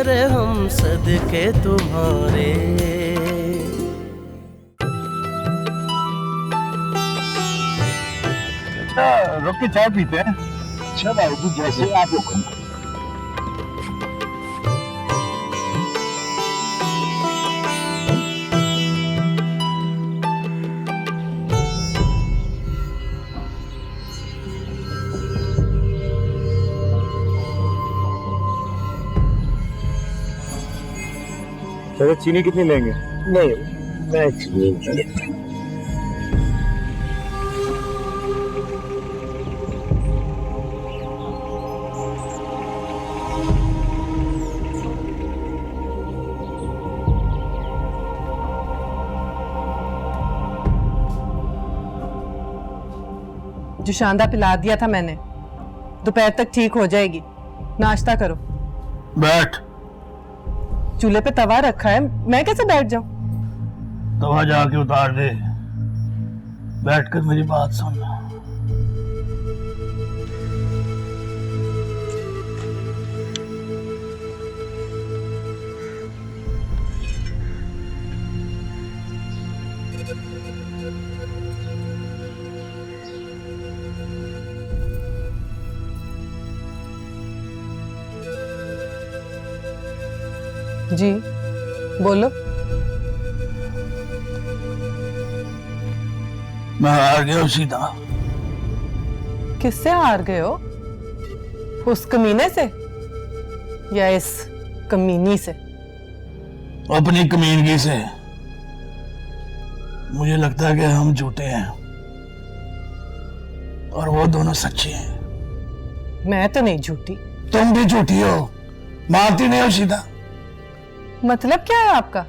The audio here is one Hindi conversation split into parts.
मेरे हम सदके तुम्हारे। रुक के चाय पीते हैं। अच्छा भाई जी, जैसे आप हुक्म करें। चलो चीनी कितनी लेंगे? नहीं, मैं चीनी नहीं लेता। जो शानदा पिला दिया था मैंने, दोपहर तक ठीक हो जाएगी। नाश्ता करो। बैठ। चूल्हे पे तवा रखा है, मैं कैसे बैठ जाऊं? तवा जाके उतार दे, बैठकर मेरी बात सुन। जी बोलो। मैं हार गया हूं सीधा। किससे हार गए हो? उस कमीने से या इस कमीनी से? अपनी कमीनगी से। मुझे लगता है कि हम झूठे हैं और वो दोनों सच्चे हैं। मैं तो नहीं झूठी। तुम भी झूठी हो, मानती नहीं हो सीधा। मतलब क्या है आपका?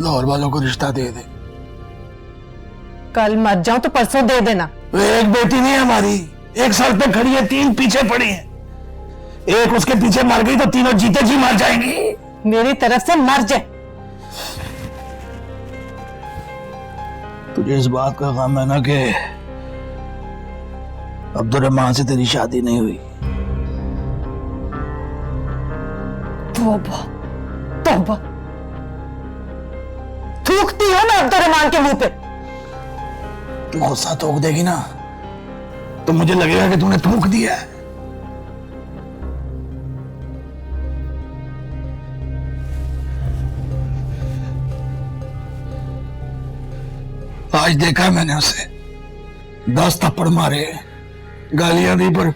लाहौर वालों को रिश्ता दे दे। कल मर जाऊं तो परसों दे देना। एक बेटी नहीं है हमारी, एक सर पे खड़ी है, तीन पीछे पड़ी है। एक उसके पीछे मर गई तो तीनों जीते जी मर जाएंगी। मेरी तरफ से मर जाए। तुझे इस बात का गम है ना कि अब्दुर्रहमान से तेरी शादी नहीं हुई। तौबा तौबा, थूकती हो ना अब्दुर्रहमान के मुंह पे। तू गुस्सा थूक देगी ना तो मुझे लगेगा कि तूने थूक दिया है। आज देखा मैंने उसे, 10 थप्पड़ मारे, गालियां दी, पर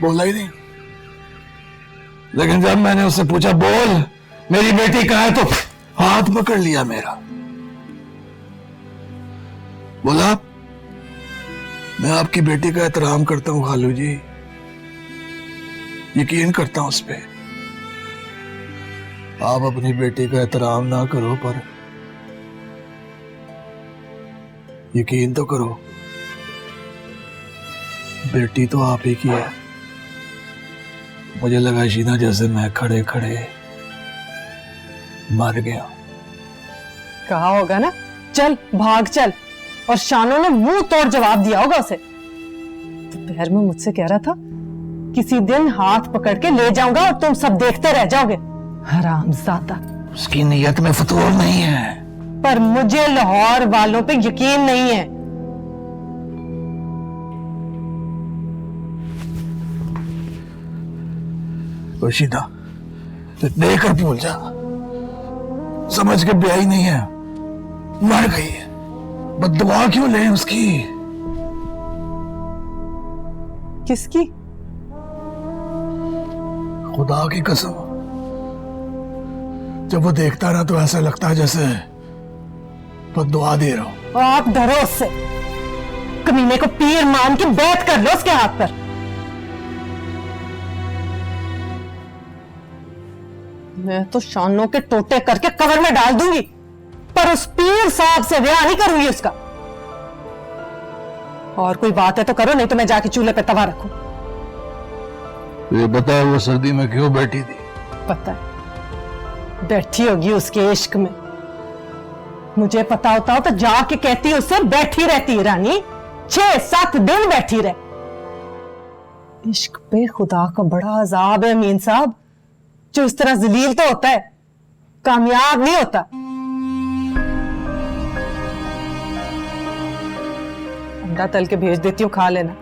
बोला ही नहीं। लेकिन जब मैंने उससे पूछा बोल मेरी बेटी कहाँ है, तो हाथ पकड़ लिया मेरा। बोला मैं आपकी बेटी का एहतराम करता हूं खालू जी, यकीन करता हूं उस पे। आप अपनी बेटी का एहतराम ना करो पर यकीन तो करो, बेटी तो आप ही की है। मुझे लगा शीना जैसे मैं खड़े खड़े मर गया। कहा होगा ना चल भाग चल, और शानों ने मुंह तोड़ जवाब दिया होगा उसे। दोपहर में मुझसे कह रहा था किसी दिन हाथ पकड़ के ले जाऊंगा और तुम सब देखते रह जाओगे। हरामजादा। उसकी नीयत में फतूर नहीं है, पर मुझे लाहौर वालों पे यकीन नहीं है। शीना देकर भूल जा, समझ के ब्याही नहीं है, मर गई है। बद्दुआ क्यों ले उसकी? किसकी? खुदा की कसम, जब वो देखता ना तो ऐसा लगता है जैसे बद्दुआ दे रहा हूं। और आप डरो उससे, कमीने को पीर मान के बैत कर लो उसके हाथ पर। मैं तो शानों के टोटे करके कवर में डाल दूंगी, पर उस पीर साहब से ब्याह नहीं करूंगी उसका। और कोई बात है तो करो, नहीं तो मैं जाके चूल्हे पे तवा रखूं। ये बता वो सर्दी में क्यों बैठी थी? पता है, बैठी होगी उसके इश्क में। मुझे पता होता हो तो जाके कहती उससे बैठी रहती रानी, 6-7 दिन बैठी रहे। इश्क पे खुदा का बड़ा अजाब है अमीन साहब, जो इस तरह जलील तो होता है, कामयाब नहीं होता। अंडा तल के भेज देती हूँ, खा लेना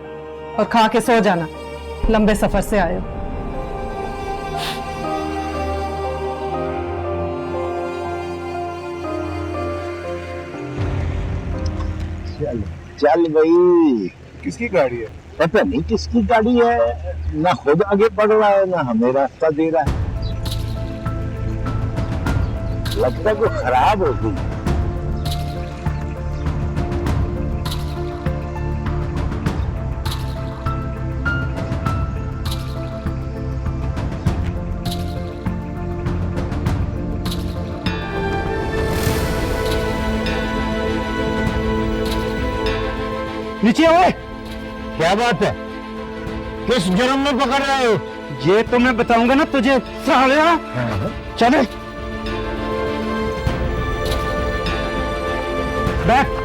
और खा के सो जाना, लंबे सफर से आए हो। चल चल भाई। किसकी गाड़ी है? पता नहीं किसकी गाड़ी है, ना खुद आगे बढ़ रहा है ना हमें रास्ता दे रहा है। लगता है वो खराब हो गई। नीचे आओ। क्या बात है, किस जुर्म में पकड़ रहे हो? ये तो मैं बताऊंगा ना तुझे सालिया। चले बैठ।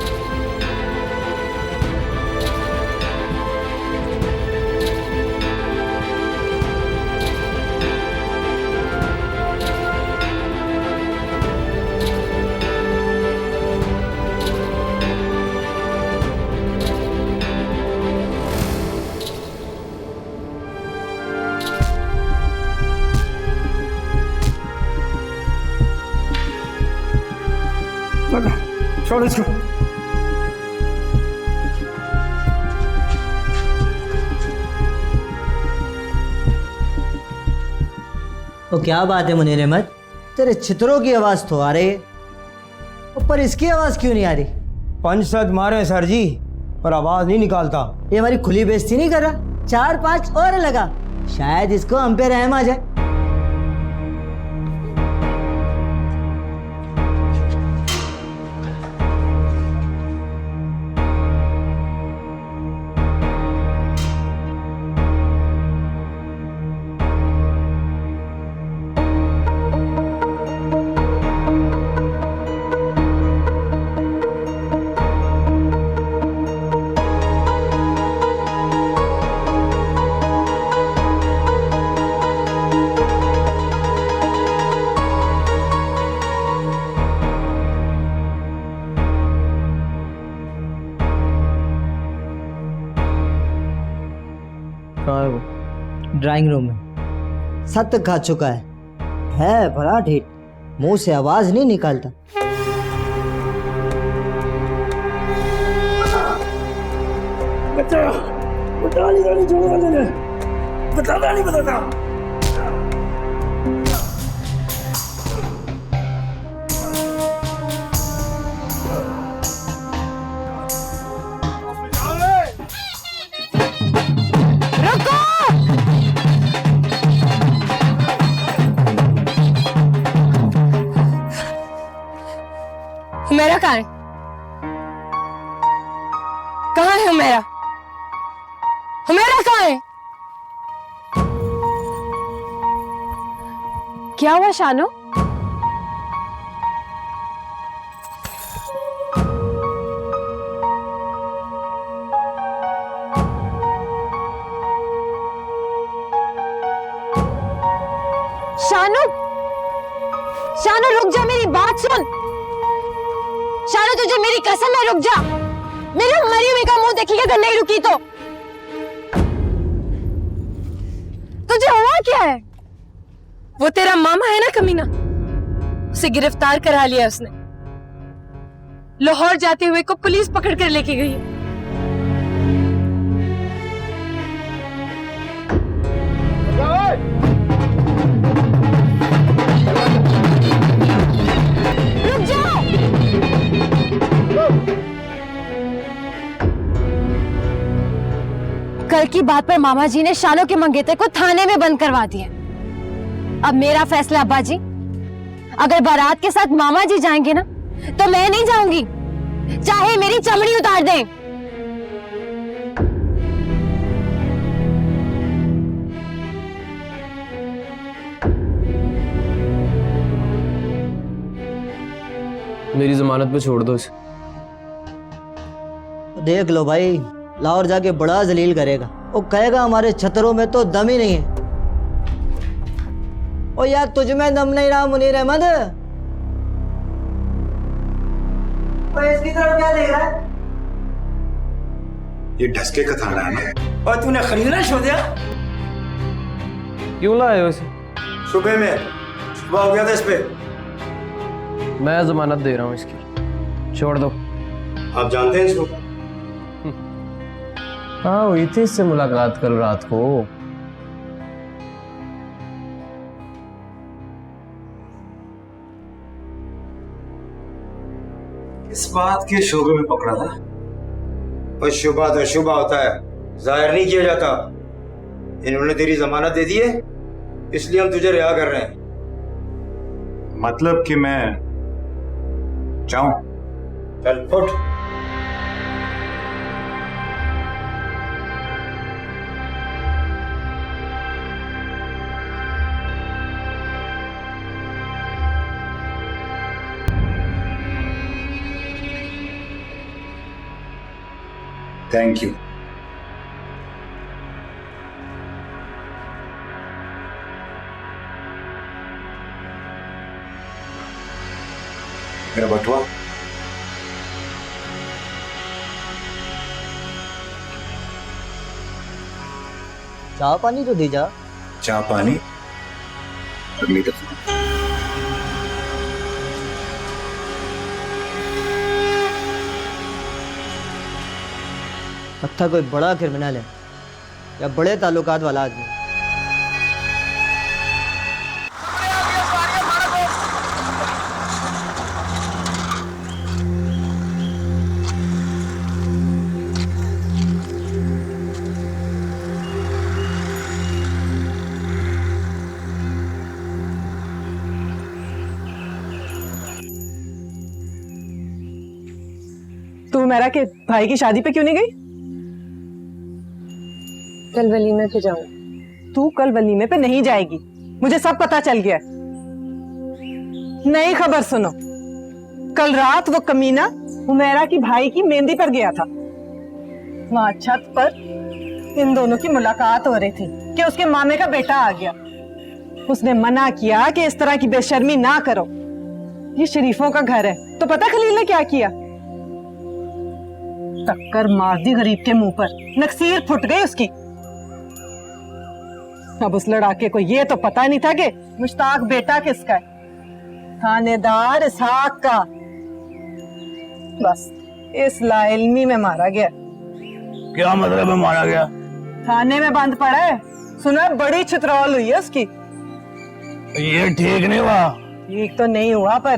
छोड़ इसको। तो क्या बात है मुनीर अहमद, तेरे चित्रों की आवाज तो आ रही है, पर इसकी आवाज क्यों नहीं आ रही? पंच सद मारे सर जी, पर आवाज नहीं निकालता। ये हमारी खुली बेइज्जती नहीं कर रहा? 4-5 और लगा, शायद इसको हम पे रहम आ जाए। कहाँ है वो? ड्राइंग रूम में सत खा चुका है बड़ा ढीठ, मुंह से आवाज नहीं निकालता। मेरा कहाँ है? कहाँ है मेरा? मेरा कहाँ है? क्या हुआ शानो? शानो, शानो रुक जा, मेरी बात सुन। शानो तुझे मेरी कसम है, रुक जा। मेरी मरी हुई का मुंह देखिएगा अगर नहीं रुकी तो। तुझे हुआ क्या है? वो तेरा मामा है ना कमीना, उसे गिरफ्तार करा लिया उसने। लाहौर जाते हुए को पुलिस पकड़ कर लेके गई। रुक जाओ। कल की बात पर मामा जी ने शानो के मंगेतर को थाने में बंद करवा दिया। अब मेरा फैसला अब्बा जी, अगर बारात के साथ मामा जी जाएंगे ना तो मैं नहीं जाऊंगी, चाहे मेरी चमड़ी उतार दें। मेरी जमानत पे छोड़ दो इसे। देख लो भाई, लाहौर जाके बड़ा जलील करेगा। वो कहेगा हमारे छतरों में तो दम ही नहीं है। ओ यार तुझ में दम नहीं रहा मुनीर अहमद। इसकी तरफ क्या देख रहा है? ये ढसके का थाना है ना। और तूने खरीदना छोड़ दिया? क्यों लाए हो इसे? सुबह हो गया था इस पे। मैं जमानत दे रहा हूँ इसकी, छोड़ दो। आप जानते हैं इसको? हाँ, हुई थी इससे मुलाकात कल रात को। इस बात के शोबे में पकड़ा था। और शुबा तो शुबा होता है, जाहिर नहीं किया जाता। इन्होंने तेरी जमानत दे दी है, इसलिए हम तुझे रिहा कर रहे हैं। मतलब कि मैं जाऊं? चल उठ। Thank you. मेरा बटुआ। चाय पानी तो दे जा। चाय पानी अगली दफा। अच्छा कोई बड़ा क्रिमिनल है या बड़े ताल्लुकात वाला आदमी? तू मेरा के भाई की शादी पे क्यों नहीं गई? कल वलीमे पे जाऊं। तू कल वलीमे पे नहीं जाएगी, मुझे सब पता चल गया। नई खबर सुनो, कल रात वो कमीना हुमैरा की भाई की मेहंदी पर गया था। वहां छत पर इन दोनों की मुलाकात हो रही थी कि उसके मामे का बेटा आ गया। उसने मना किया कि इस तरह की बेशर्मी ना करो, ये शरीफों का घर है। तो पता खलील ने क्या किया? टक्कर मार दी गरीब के मुंह पर, नक्सीर फुट गई उसकी। अब उस लड़ाके को ये तो पता नहीं था कि मुश्ताक बेटा किसका है, थानेदार इसहाक का। बस इस लाइल्मी में मारा गया। क्या मतलब है मारा गया? थाने में बंद पड़ा है, सुना बड़ी छितरौल हुई है उसकी। ये ठीक नहीं हुआ। ठीक तो नहीं हुआ, पर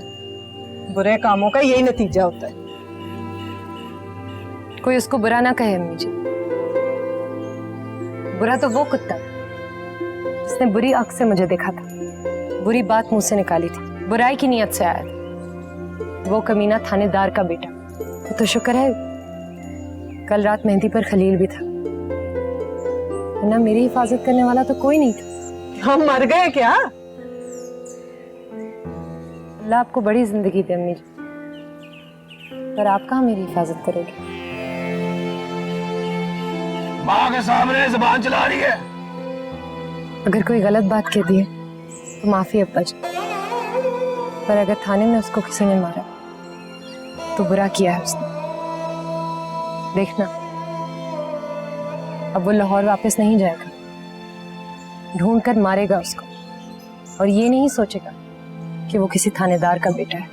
बुरे कामों का यही नतीजा होता है। कोई उसको बुरा ना कहे अम्मी जी। बुरा तो वो कुत्ता जिसने बुरी आंख से मुझे देखा था, बुरी बात मुंह से निकाली थी, बुराई की नीयत से आया था। वो कमीना थानेदार का बेटा। तो शुक्र है कल रात मेहंदी पर खलील भी था, वरना मेरी हिफाजत करने वाला तो कोई नहीं था। हम मर गए क्या? अल्लाह आपको बड़ी जिंदगी दे अम्मी जी, पर आप कहाँ मेरी हिफाजत करोगे? माँ के सामने जुबान चला रही है। अगर कोई गलत बात कह दी है तो माफी अब्बा जी, पर अगर थाने में उसको किसी ने मारा तो बुरा किया है उसने। देखना अब वो लाहौर वापस नहीं जाएगा, ढूंढ कर मारेगा उसको, और ये नहीं सोचेगा कि वो किसी थानेदार का बेटा है।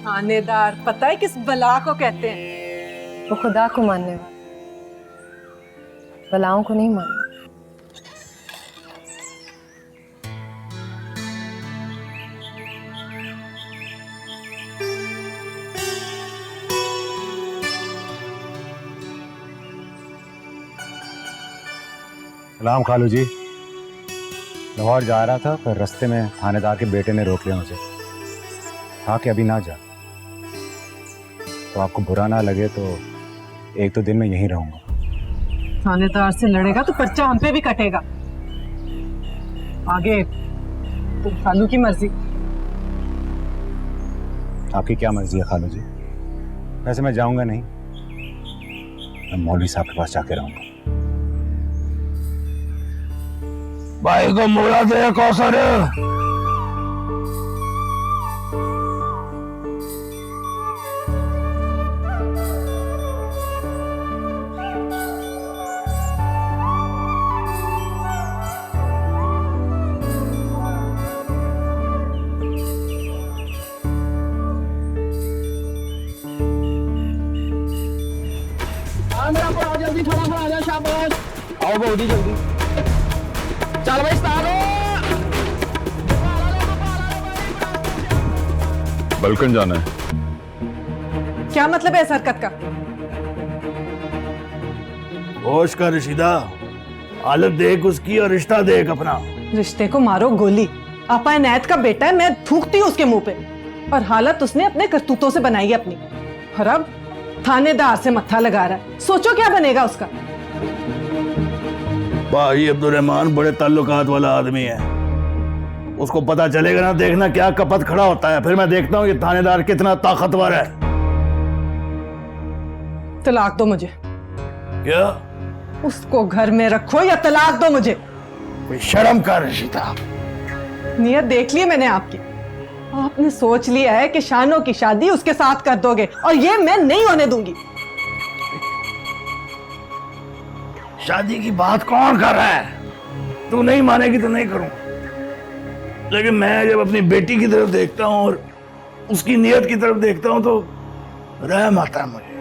थानेदार पता है किस बला को कहते हैं? वो खुदा को मानने वाला, बलाओं को नहीं मानना। सलाम खालू जी। लाहौर जा रहा था, फिर रास्ते में थानेदार के बेटे ने रोक लिया मुझे। कहा कि अभी ना जा, तो आपको बुरा ना लगे तो 1-2 दिन में यहीं रहूंगा। थानेदार से लड़ेगा तो पर्चा हम पे भी कटेगा। आगे तो खालू की मर्जी। आपकी क्या मर्जी है खालू जी? वैसे मैं जाऊंगा नहीं, मैं मौलवी साहब के पास जाके रहूंगा। भाई को मोड़ा दे कौसर। जल्दी थोड़ा सा आ जा शाबाश। आओ बहुत ही जल्दी। चल भाई स्टार्ट हो। बलकन जाना है। क्या मतलब है इस हरकत का? होश का रशीदा, हालत देख उसकी और रिश्ता देख अपना। रिश्ते को मारो गोली। आपा इनायत का बेटा है, मैं थूकती हूँ उसके मुंह पे। और हालत उसने अपने करतूतों से बनाई है अपनी। और अब थानेदार से मत्था लगा रहा है। सोचो क्या बनेगा उसका। भाई अब्दुर्रहमान बड़े ताल्लुकात वाला आदमी है, उसको पता चलेगा ना, देखना क्या कपत खड़ा होता है। फिर मैं देखता हूँ कि थानेदार कितना ताकतवर है। तलाक दो मुझे। क्या? उसको घर में रखो या तलाक दो मुझे। कोई शर्म कर रशीदा। नियत देख ली मैंने आपकी। आपने सोच लिया है कि शानो की शादी उसके साथ कर दोगे, और ये मैं नहीं होने दूंगी। शादी की बात कौन कर रहा है? तू नहीं मानेगी तो नहीं करूं, लेकिन मैं जब अपनी बेटी की तरफ देखता हूं और उसकी नियत की तरफ देखता हूं तो रहम आता है मुझे।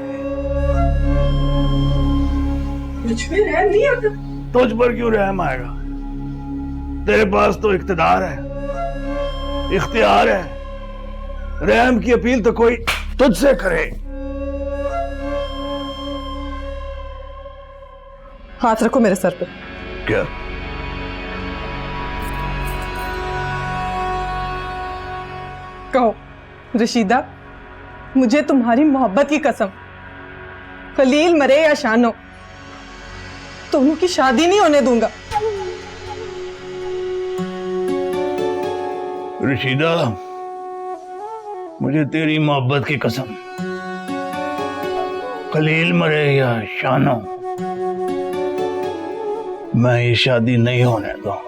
मुझ में रहम नहीं आता। तुझ पर क्यों रहम आएगा? तेरे पास तो इख्तिदार है, इख्तियार है। रहम की अपील तो कोई तुझसे करे। हाथ रखो मेरे सर पे। क्या? कहो रशीदा, मुझे तुम्हारी मोहब्बत की कसम, खलील मरे या शानो, दोनों की शादी नहीं होने दूंगा। रशीदा, मुझे तेरी मोहब्बत की कसम, खलील मरे या शानो, मैं ये शादी नहीं होने दूंगा।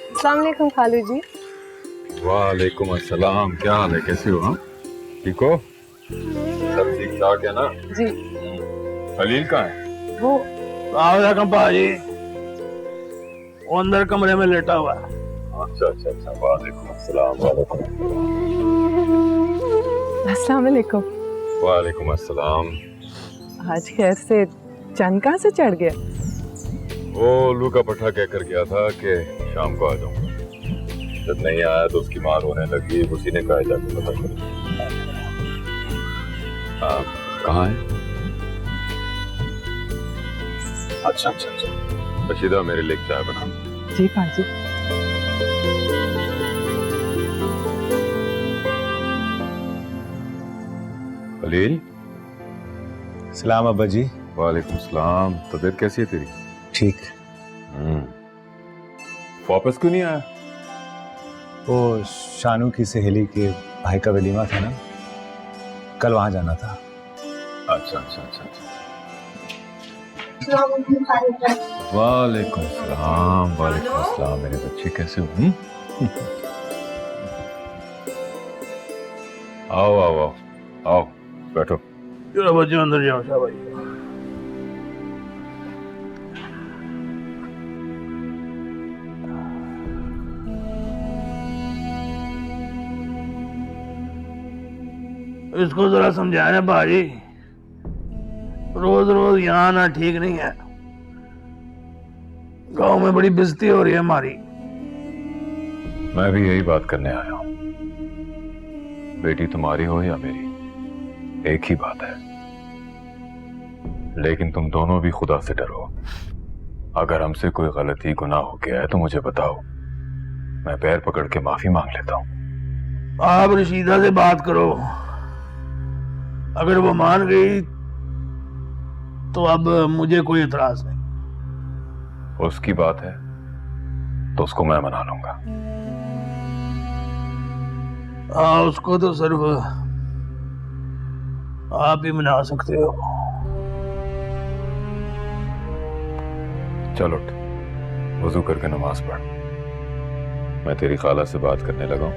अस्सलाम वालेकुम खालू जी। वालेकुम अस्सलाम। क्या हाल है, कैसे हो? हाँ ठीक हो? सब ठीक ठाक है ना? जी। खलील कहाँ है? वो भाजी वो अंदर कमरे में लेटा हुआ है। अच्छा अच्छा अच्छा। वालेकुम अस्सलाम। वालेकुम अस्सलाम वालेकुम। वालेकुम अस्सलाम। आज खैर से चंद कहाँ से चढ़ गया? वो लू का पट्टा कहकर गया था कि शाम को आ जाऊंगा। जब नहीं आया तो उसकी मार होने लगी। उसी ने कहा जाकर पता करो। कहाँ है? अच्छा अच्छा अच्छा। रशीदा मेरे लिए चाय बना। जी पाजी। खलील। सलाम अब्बा जी। वालेकुम सलाम। तबीयत कैसी है तेरी? ठीक। वापस क्यों नहीं आया? वो शानू की सहेली के भाई का वलीमा था ना, कल वहां जाना था। अच्छा अच्छा अच्छा अच्छा। वालेकुम सलाम। वालेकुम सलाम। मेरे बच्चे कैसे हो? आओ आओ आओ आओ बैठो। चलो बच्चों अंदर जाओ। शाबाश। इसको जरा समझाना भाजी, रोज रोज यहाँ आना ठीक नहीं है। गांव में बड़ी बेइज्जती हो रही है हमारी। मैं भी यही बात करने आया हूं। बेटी तुम्हारी हो या मेरी, एक ही बात है। लेकिन तुम दोनों भी खुदा से डरो। अगर हमसे कोई गलती गुनाह हो गया है तो मुझे बताओ, मैं पैर पकड़ के माफी मांग लेता हूँ। आप रशीदा से बात करो, अगर वो मान गई तो अब मुझे कोई एतराज नहीं। उसकी बात है तो उसको मैं मना लूंगा। हाँ, उसको तो सिर्फ आप ही मना सकते हो। चल उठ, वजू करके नमाज पढ़। मैं तेरी खाला से बात करने लगा हूं।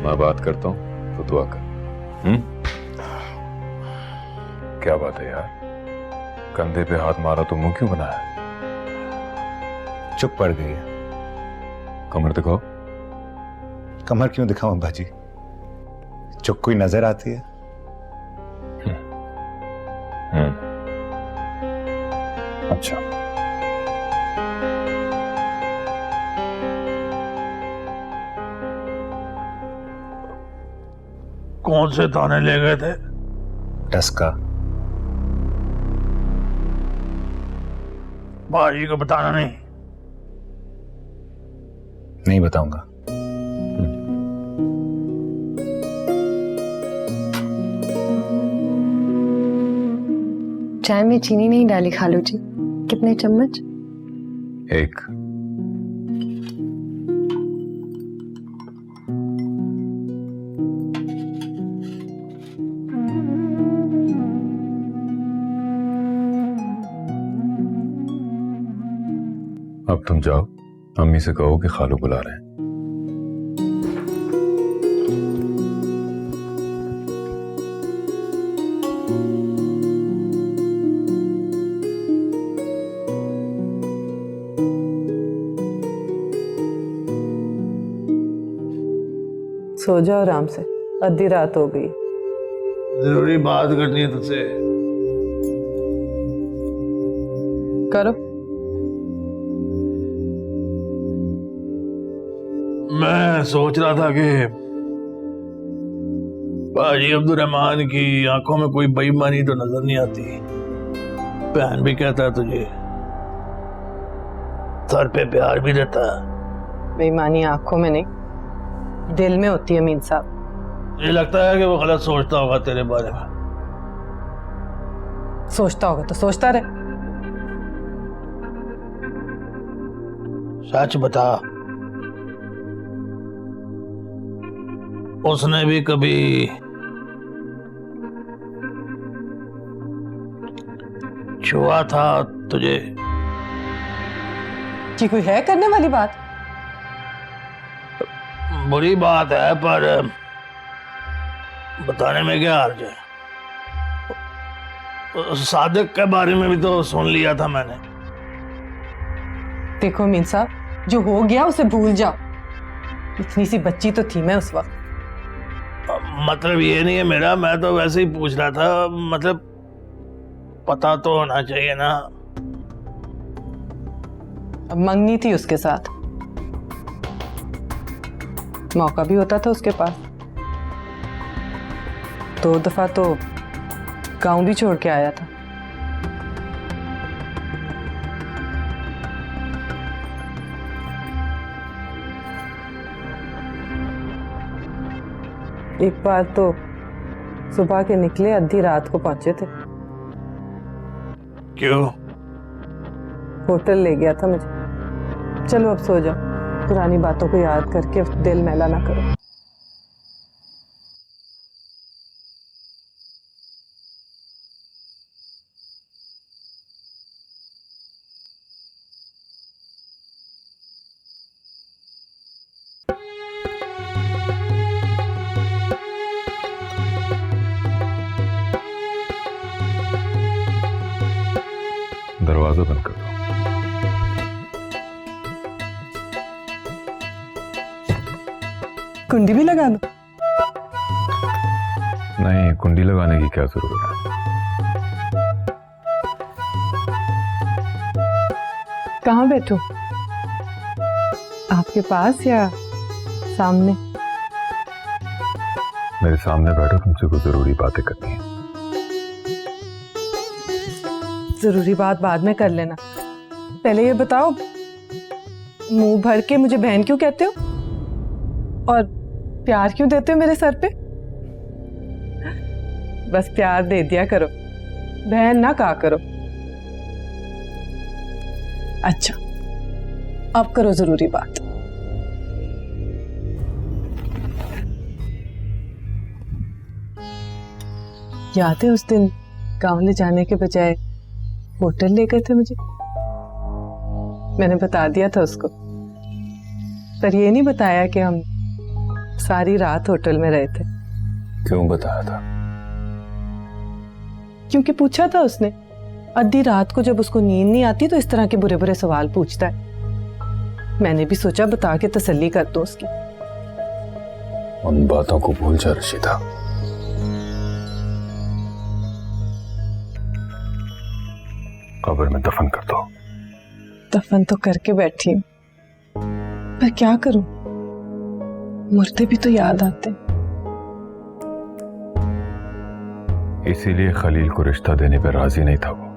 मैं बात करता हूं तो दुआ कर। क्या बात है यार, कंधे पे हाथ मारा तो मुंह क्यों बनाया? चुप पड़ गई है। कमर दिखाओ। कमर क्यों दिखाऊं अब्बा जी? चुप कोई नजर आती है? अच्छा, कौन से थाने ले गए थे? टस्का। बाजी को बताना नहीं। नहीं बताऊंगा। चाय में चीनी नहीं डाली खालू जी, कितने चम्मच? एक। अब तुम जाओ, अम्मी से कहो कि खालू बुला रहे हैं। सो जाओ आराम से, आधी रात हो गई। जरूरी बात करनी है तुझसे। करो। मैं सोच रहा था कि बाजी अब्दुर्रहमान की आंखों में कोई बेईमानी तो नजर नहीं आती। बहन भी कहता है तुझे, सर पे प्यार भी देता है। बेईमानी आंखों में नहीं, दिल में होती है मीन साहब। मुझे लगता है कि वो गलत सोचता होगा तेरे बारे में। सोचता होगा तो सोचता रहे। सच बता, उसने भी कभी छुआ था तुझे? कि कोई है करने वाली बात? बुरी बात है, पर बताने में क्या हर्ज है? सादिक के बारे में भी तो सुन लिया था मैंने। देखो मीन साहब, जो हो गया उसे भूल जाओ। इतनी सी बच्ची तो थी मैं उस वक्त। मतलब ये नहीं है मेरा, मैं तो वैसे ही पूछ रहा था। मतलब पता तो होना चाहिए ना। अब मंगनी थी उसके साथ, मौका भी होता था उसके पास। 2 दफा तो गांव भी छोड़ के आया था। एक बार तो सुबह के निकले, आधी रात को पहुंचे थे। क्यों? होटल ले गया था मुझे। चलो अब सो जाओ, पुरानी बातों को याद करके दिल मैला ना करो। दरवाजा बंद कर दो। कुंडी भी लगा दो। नहीं, कुंडी लगाने की क्या जरूरत है? कहाँ बैठो? आपके पास या सामने? मेरे सामने बैठो, तुमसे कुछ जरूरी बातें करनी है। जरूरी बात बाद में कर लेना, पहले ये बताओ, मुंह भर के मुझे बहन क्यों कहते हो और प्यार क्यों देते हो मेरे सर पे? बस प्यार दे दिया करो, बहन ना कहा करो। अच्छा, अब करो जरूरी बात। याद है उस दिन गांव ले जाने के बजाय होटल ले गए थे मुझे? मैंने बता दिया था उसको, पर ये नहीं बताया कि हम सारी रात होटल में रहे थे। क्यों बताया था? क्योंकि पूछा था उसने। आधी रात को जब उसको नींद नहीं आती तो इस तरह के बुरे बुरे सवाल पूछता है। मैंने भी सोचा बता के तसल्ली कर दो उसकी। उन बातों को भूल जा रशीदा। कब्र में दफन कर दो। दफन तो करके बैठी हूं, पर क्या करूं, मुर्दे भी तो याद आते। इसीलिए खलील को रिश्ता देने पर राजी नहीं था वो।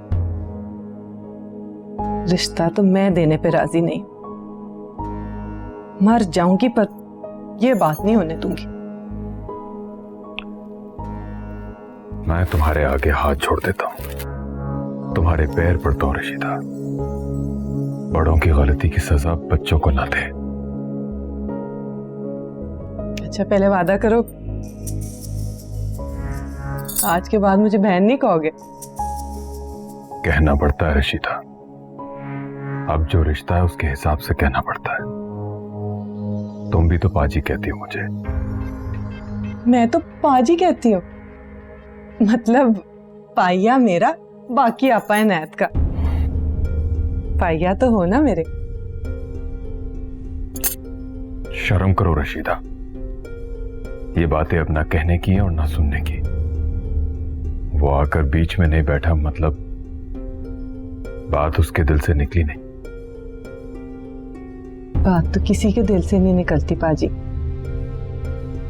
रिश्ता तो मैं देने पे राजी नहीं, मर जाऊंगी पर यह बात नहीं होने दूंगी। मैं तुम्हारे आगे हाथ छोड़ देता हूं, तुम्हारे पैर पड़ता हूं रशीदा। बड़ों की गलती की सजा बच्चों को ना दे। अच्छा, पहले वादा करो आज के बाद मुझे बहन नहीं कहोगे? कहना पड़ता है रशीदा, अब जो रिश्ता है उसके हिसाब से कहना पड़ता है। तुम भी तो पाजी कहती हो मुझे। मैं तो पाजी कहती हूँ, मतलब पाइया मेरा, बाकी आपा इनायत का। पाइया तो हो ना मेरे। शर्म करो रशीदा, ये बातें अब ना कहने की और ना सुनने की। वो आकर बीच में नहीं बैठा, मतलब बात उसके दिल से निकली नहीं। बात तो किसी के दिल से नहीं निकलती पाजी,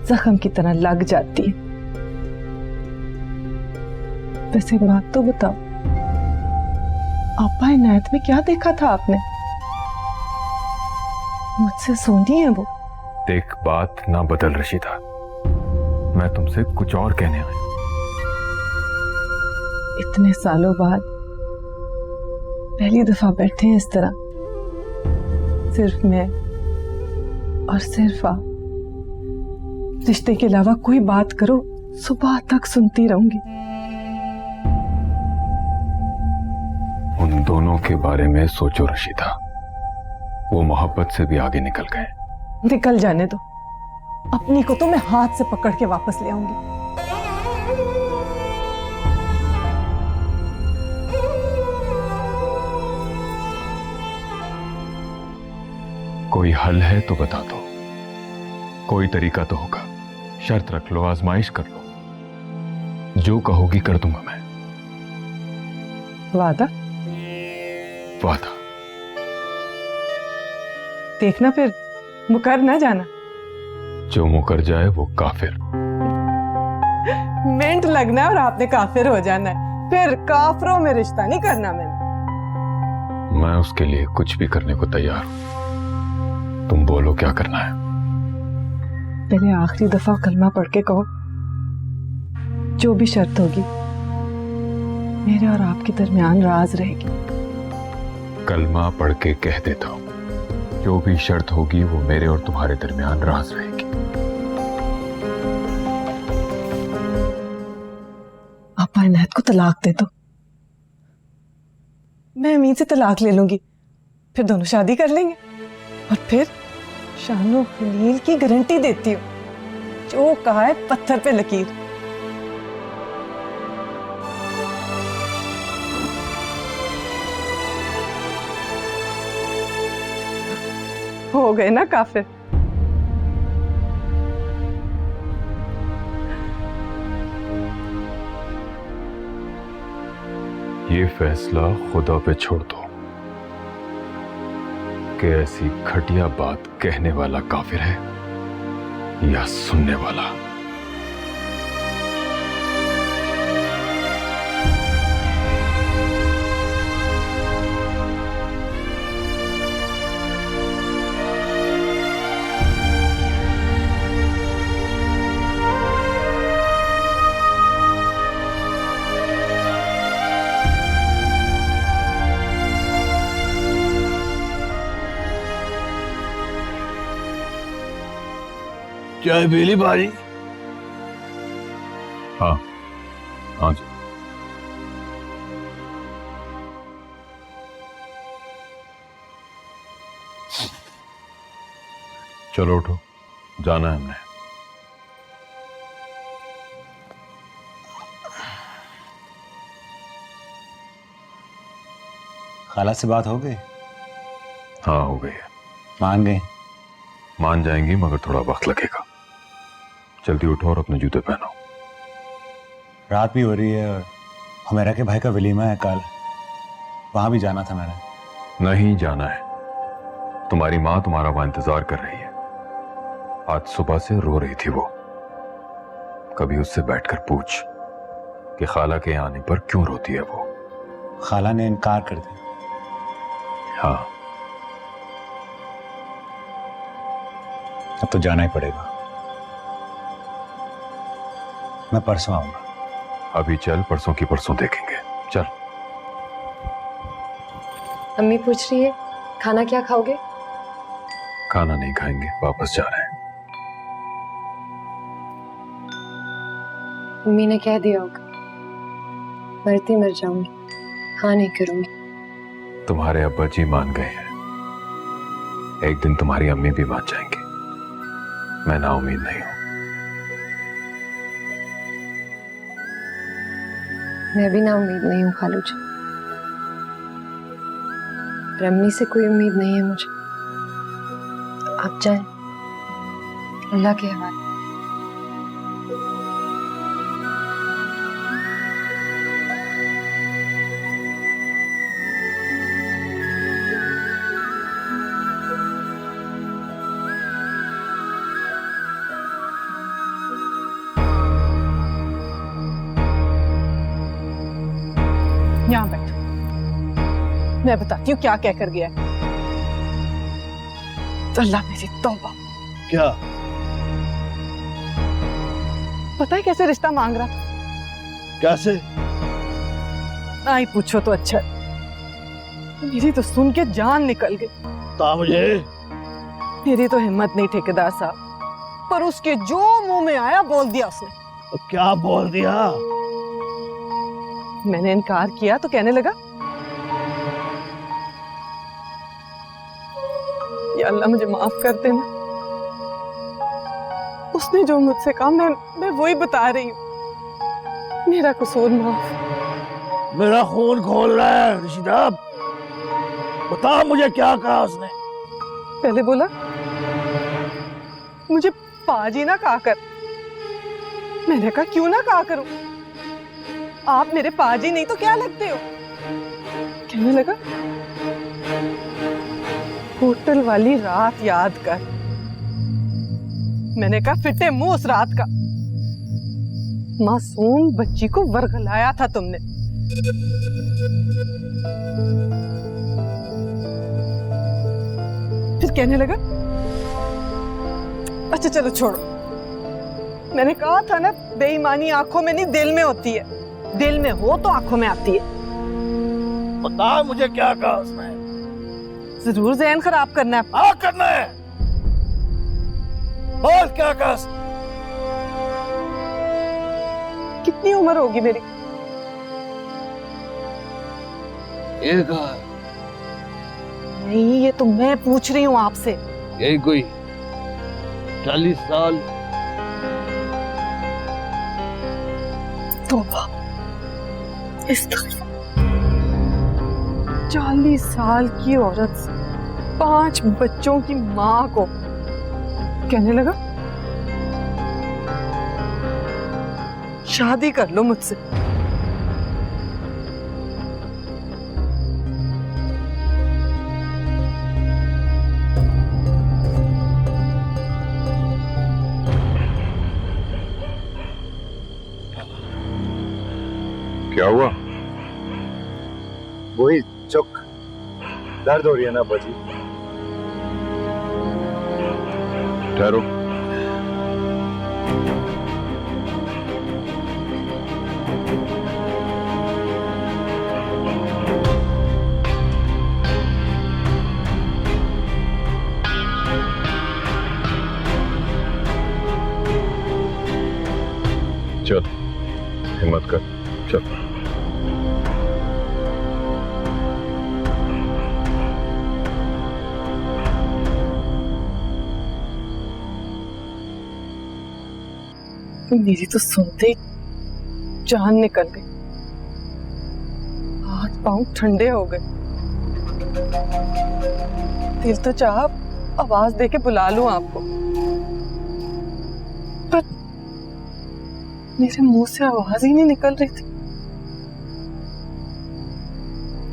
जख्म की तरह लग जाती है। वैसे एक बात तो बताओ, आपा इनायत में क्या देखा था आपने? मुझसे सोनी है वो? देख, बात ना बदल रशीदा, मैं तुमसे कुछ और कहने आया। इतने सालों बाद पहली दफा बैठे हैं इस तरह, सिर्फ मैं और सिर्फ आप। रिश्ते के अलावा कोई बात करो, सुबह तक सुनती रहूंगी। उन दोनों के बारे में सोचो रशीदा, वो मोहब्बत से भी आगे निकल गए। निकल जाने दो, अपनी को तो मैं हाथ से पकड़ के वापस ले आऊंगी। कोई हल है तो बता दो, कोई तरीका तो होगा। शर्त रख लो, आजमाइश कर लो, जो कहोगी कर दूंगा मैं। वादा? वादा। देखना फिर मुकर ना जाना। जो मुकर जाए वो काफिर। मिनट लगना है और आपने काफिर हो जाना है, फिर काफिरों में रिश्ता नहीं करना मैंने। मैं उसके लिए कुछ भी करने को तैयार हूं, तुम बोलो क्या करना है। पहले आखिरी दफा कलमा पढ़ के कहो, जो भी शर्त होगी मेरे और आपके दरमियान राज रहेगी। कलमा पढ़ के कह देता हूं, जो भी शर्त होगी वो मेरे और तुम्हारे दरमियान राज रहेगी। आपा इनायत को तलाक दे दो, मैं अमीन से तलाक ले लूंगी, फिर दोनों शादी कर लेंगे। और फिर शानो खलील की गारंटी देती हूँ, जो कहा है पत्थर पे लकीर। हो गए ना काफिर? ये फैसला खुदा पे छोड़ दो कि ऐसी घटिया बात कहने वाला काफिर है या सुनने वाला। चाय पी ली भाजी? हाँ हाँ जी। चलो उठो, जाना है हमने। खाला से बात हो गई? हाँ हो गई है। मान गई? मान जाएंगी मगर थोड़ा वक्त लगेगा। जल्दी उठो और अपने जूते पहनो। रात भी हो रही है और हुमैरा के भाई का वलीमा है कल, वहां भी जाना था मैंने। नहीं जाना है। तुम्हारी माँ तुम्हारा वहां इंतजार कर रही है। आज सुबह से रो रही थी वो। कभी उससे बैठकर पूछ कि खाला के आने पर क्यों रोती है वो। खाला ने इनकार कर दिया। हाँ अब तो जाना ही पड़ेगा। मैं परसों आऊंगा। अभी चल, परसों की परसों देखेंगे। चल। अम्मी पूछ रही है खाना क्या खाओगे? खाना नहीं खाएंगे, वापस जा रहे हैं। अम्मी ने कह दिया होगा मरती मर जाऊंगी, हाँ नहीं करूंगी। तुम्हारे अब्बा जी मान गए हैं। एक दिन तुम्हारी अम्मी भी मान जाएंगी। मैं ना उम्मीद नहीं हूं। मैं भी ना उम्मीद नहीं हूँ खालू जी, पर अम्मी से कोई उम्मीद नहीं है मुझे। आप जाएं, अल्लाह के हवाले। यहाँ बैठ, मैं बताती हूँ क्या कह कर गया है। अल्लाह मेरी तौबा। क्या? पता है कैसे रिश्ता मांग रहा था? कैसे? ना ही पूछो तो अच्छा। मेरी तो सुन के जान निकल गई। ता मुझे? मेरी तो हिम्मत नहीं ठेकेदार साहब, पर उसके जो मुंह में आया बोल दिया उसने। तो क्या बोल दिया? मैंने इनकार किया तो कहने लगा या अल्लाह मुझे माफ कर देना, उसने जो मुझसे कहा मैं वही बता रही हूँ। मेरा कसूर माफ। मेरा खून खोल रहा है रशीदा। बता मुझे क्या कहा उसने? पहले बोला मुझे पाजी ना कहा कर। मैंने कहा क्यों ना कहा करूं, आप मेरे पाजी नहीं तो क्या लगते हो। कहने लगा होटल वाली रात याद कर। मैंने कहा फिटे मुंह उस रात का, मासूम बच्ची को वरगलाया था तुमने। फिर कहने लगा अच्छा चलो छोड़ो। मैंने कहा था ना बेईमानी आंखों में नहीं दिल में होती है, दिल में हो तो आंखों में आती है। बता मुझे क्या कहा उसने? जरूर ज़हन खराब करना है। हाँ करना है। बोल क्या कहा? कितनी उम्र होगी मेरी? ये कहा? नहीं, ये तो मैं पूछ रही हूँ आपसे। यही कोई 40 साल। तौबा, इस तरफ 40 साल की औरत से 5 बच्चों की माँ को कहने लगा शादी कर लो मुझसे। क्या हुआ? वही चुक दर्द हो रही है ना बाजी। ठहरो। मेरी तो सुनते ही जान निकल गई, हाथ पांव ठंडे हो गए। दिल तो चाह आवाज देके बुला लूं आपको, पर मेरे मुंह से आवाज ही नहीं निकल रही थी।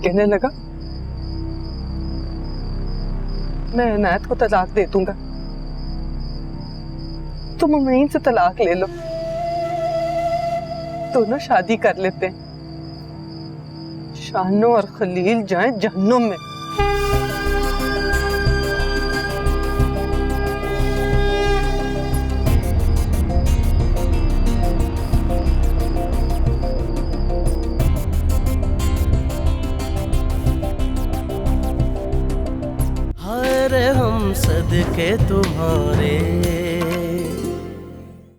कहने लगा मैं इनायत को तलाक दे दूंगा, तुम वहीं से तलाक ले लो, दोनों शादी कर लेते हैं, शानो और खलील जाएं जहन्नुम में। हाय रे हम सदके तुम्हारे